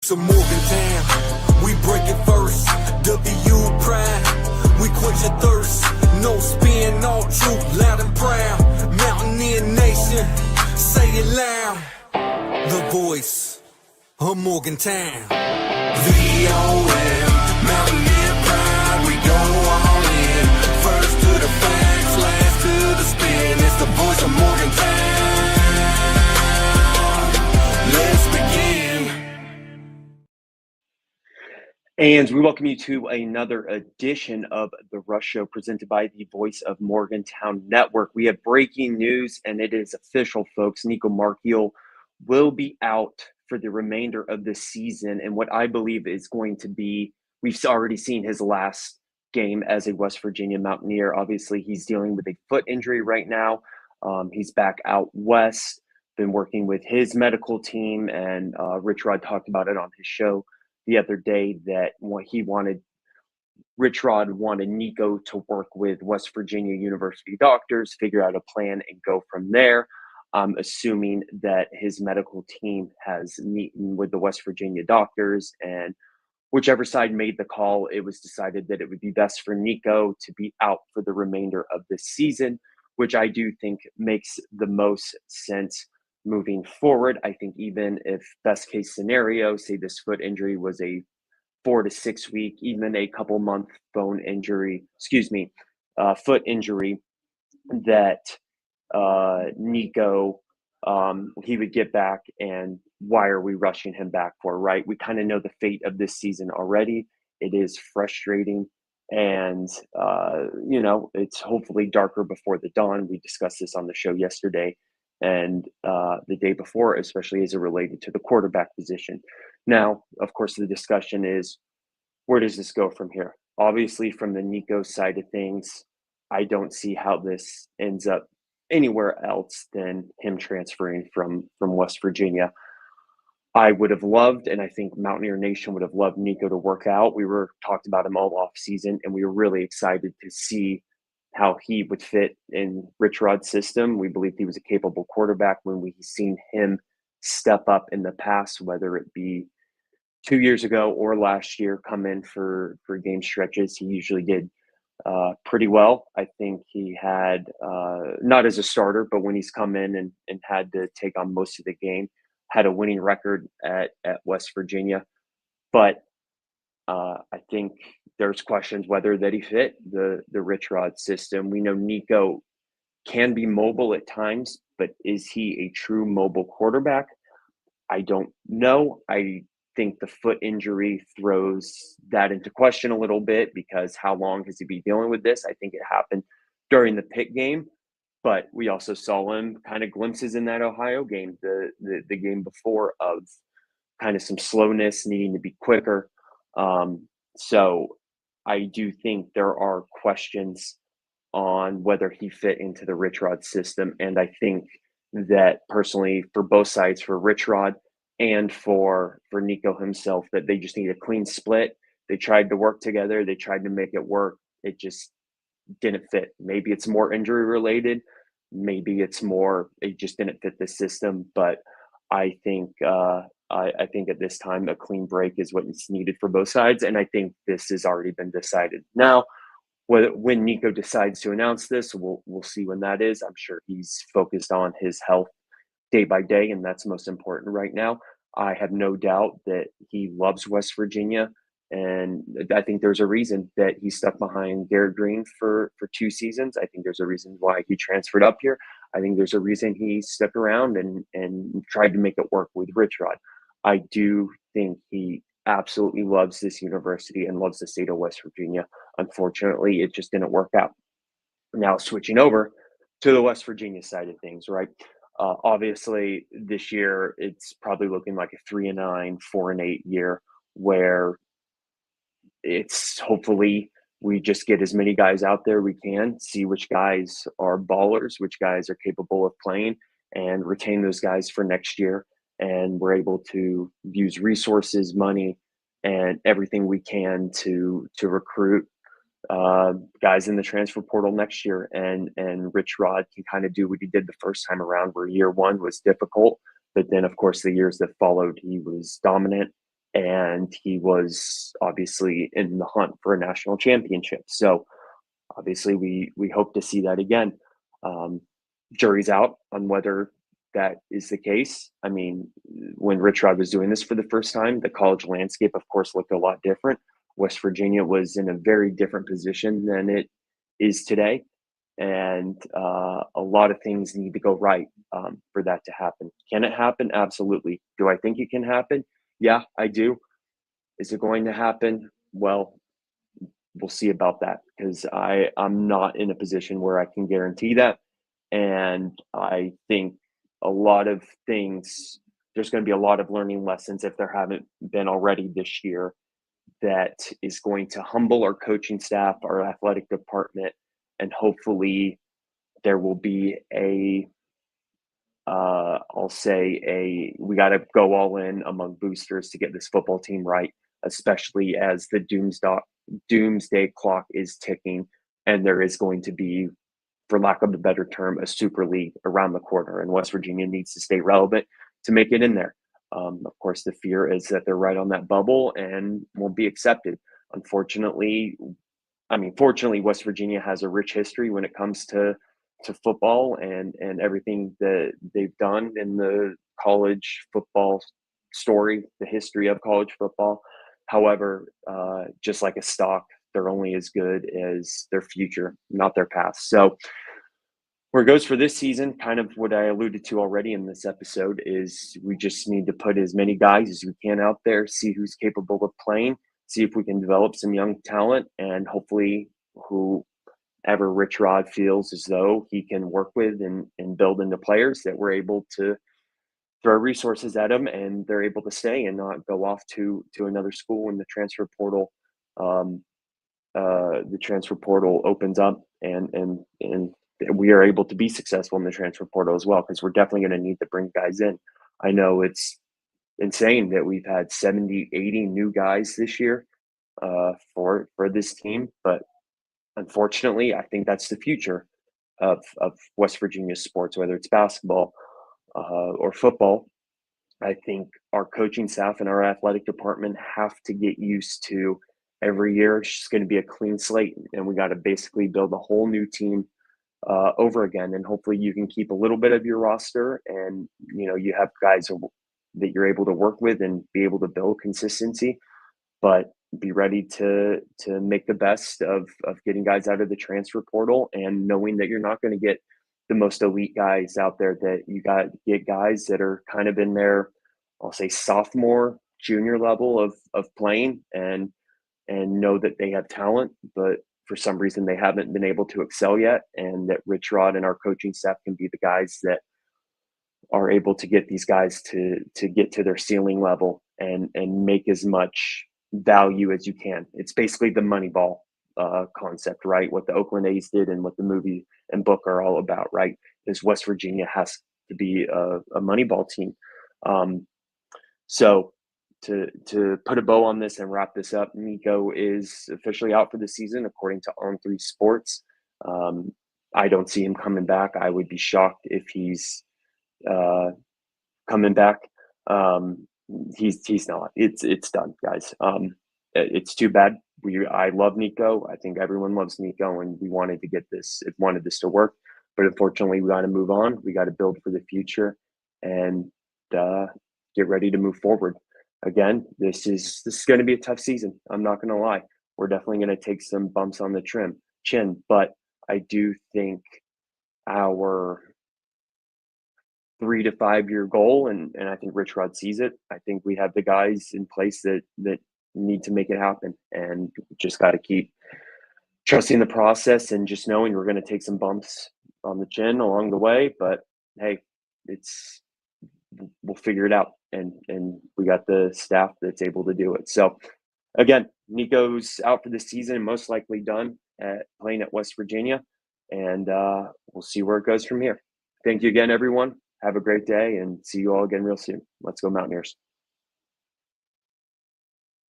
So Morgantown, we break it first. WVU prime, we quench your thirst. No spin, all truth, loud and proud. Mountaineer nation, say it loud. The voice of Morgantown. VOM, Mountaineer pride, we go all in. First to the facts, last to the spin. It's the voice of Morgantown. Let's begin. And we welcome you to another edition of The Rush Show presented by the Voice of Morgantown Network. We have breaking news, and it is official, folks. Nicco Marchiol will be out for the remainder of the season. And what I believe is going to be, we've already seen his last game as a West Virginia Mountaineer. Obviously, he's dealing with a foot injury right now. He's back out west, been working with his medical team, and Rich Rod talked about it on his show the other day that Rich Rod wanted Nicco to work with West Virginia University doctors, figure out a plan, and go from there. I'm assuming that his medical team has meeting with the West Virginia doctors, and whichever side made the call, it was decided that it would be best for Nicco to be out for the remainder of the season, which I do think makes the most sense moving forward. I think even if best case scenario, say this foot injury was a 4 to 6 week, even a couple month foot injury, that Nicco, he would get back, and why are we rushing him back for, right? We kind of know the fate of this season already. It is frustrating, and it's hopefully darker before the dawn. We discussed this on the show yesterday and the day before, especially as it related to the quarterback position. Now, of course, the discussion is, where does this go from here? Obviously, from the Nicco side of things, I don't see how this ends up anywhere else than him transferring from West Virginia. I would have loved, and I think Mountaineer Nation would have loved Nicco to work out. We talked about him all off season, and we were really excited to see how he would fit in Rich Rod's system. We believed he was a capable quarterback when we've seen him step up in the past, whether it be 2 years ago or last year, come in for game stretches. He usually did pretty well. I think he had, not as a starter, but when he's come in and had to take on most of the game, had a winning record at West Virginia. But I think there's questions whether that he fit the Rich Rod system. We know Nicco can be mobile at times, but is he a true mobile quarterback? I don't know. I think the foot injury throws that into question a little bit, because how long has he been dealing with this? I think it happened during the Pitt game, but we also saw him kind of glimpses in that Ohio game, the game before, of kind of some slowness, needing to be quicker. So I do think there are questions on whether he fit into the Rich Rod system. And I think that personally, for both sides, for Rich Rod and for Nicco himself, that they just need a clean split. They tried to work together. They tried to make it work. It just didn't fit. Maybe it's more injury related. Maybe it's more, it just didn't fit the system. But I think I think at this time a clean break is what is needed for both sides, and I think this has already been decided. Now, when Nicco decides to announce this, we'll see when that is. I'm sure he's focused on his health day by day, and that's most important right now. I have no doubt that he loves West Virginia, and I think there's a reason that he stuck behind Garrett Green for 2 seasons. I think there's a reason why he transferred up here. I think there's a reason he stuck around and tried to make it work with Rich Rod. I do think he absolutely loves this university and loves the state of West Virginia. Unfortunately, it just didn't work out. Now, switching over to the West Virginia side of things, right? Obviously, this year it's probably looking like a 3-9, 4-8 year, where it's hopefully we just get as many guys out there we can, see which guys are ballers, which guys are capable of playing, and retain those guys for next year. And we're able to use resources, money, and everything we can to recruit guys in the transfer portal next year. And Rich Rod can kind of do what he did the first time around, where year one was difficult, but then of course the years that followed, he was dominant. and he was obviously in the hunt for a national championship. So obviously, we hope to see that again. Um, Jury's out on whether that is the case. I mean, when Rich Rod was doing this for the first time, the college landscape, of course, looked a lot different. West Virginia was in a very different position than it is today. And a lot of things need to go right for that to happen. Can it happen? Absolutely. Do I think it can happen? Yeah, I do. Is it going to happen? Well, we'll see about that because I'm not in a position where I can guarantee that. And I think a lot of things, there's going to be a lot of learning lessons if there haven't been already this year that is going to humble our coaching staff, our athletic department, and hopefully there will be I'll say we got to go all in among boosters to get this football team right, especially as the doomsday clock is ticking, and there is going to be, for lack of a better term, a super league around the corner, and West Virginia needs to stay relevant to make it in there. Of course, the fear is that they're right on that bubble and won't be accepted. Unfortunately, fortunately, West Virginia has a rich history when it comes to football and everything that they've done in the college football story, the history of college football. However, just like a stock, they're only as good as their future, not their past. So where it goes for this season, kind of what I alluded to already in this episode, is we just need to put as many guys as we can out there, see who's capable of playing, see if we can develop some young talent, and hopefully whoever Rich Rod feels as though he can work with and build into players that we're able to throw resources at them and they're able to stay and not go off to another school when um, the transfer portal opens up and we are able to be successful in the transfer portal as well, because we're definitely going to need to bring guys in. I know it's insane that we've had 70, 80 new guys this year for this team, but unfortunately, I think that's the future of West Virginia sports, whether it's basketball or football. I think our coaching staff and our athletic department have to get used to every year it's just going to be a clean slate, and we got to basically build a whole new team over again. And hopefully, you can keep a little bit of your roster, and you have guys that you're able to work with and be able to build consistency. But be ready to make the best of getting guys out of the transfer portal and knowing that you're not going to get the most elite guys out there, that you got to get guys that are kind of in their, I'll say, sophomore junior level of playing and know that they have talent, but for some reason they haven't been able to excel yet, and that Rich Rod and our coaching staff can be the guys that are able to get these guys to get to their ceiling level and make as much value as you can. It's basically the Moneyball concept, right? What the Oakland A's did and what the movie and book are all about, right? Is West Virginia has to be a Moneyball team. So to put a bow on this and wrap this up, Nicco is officially out for the season, according to On3 Sports. I don't see him coming back. I would be shocked if he's coming back. He's not. It's done, guys. It's too bad. I love Nicco. I think everyone loves Nicco, and we wanted this to work. But unfortunately, we got to move on. We got to build for the future and get ready to move forward. Again, this is going to be a tough season. I'm not going to lie. We're definitely going to take some bumps on the chin, but I do think our 3 to 5 year goal, and I think Rich Rod sees it. I think we have the guys in place that need to make it happen, and just got to keep trusting the process and just knowing we're going to take some bumps on the chin along the way. But hey, we'll figure it out, and we got the staff that's able to do it. So again, Nicco's out for the season and most likely done playing at West Virginia, and we'll see where it goes from here. Thank you again, everyone. Have a great day, and see you all again real soon. Let's go Mountaineers.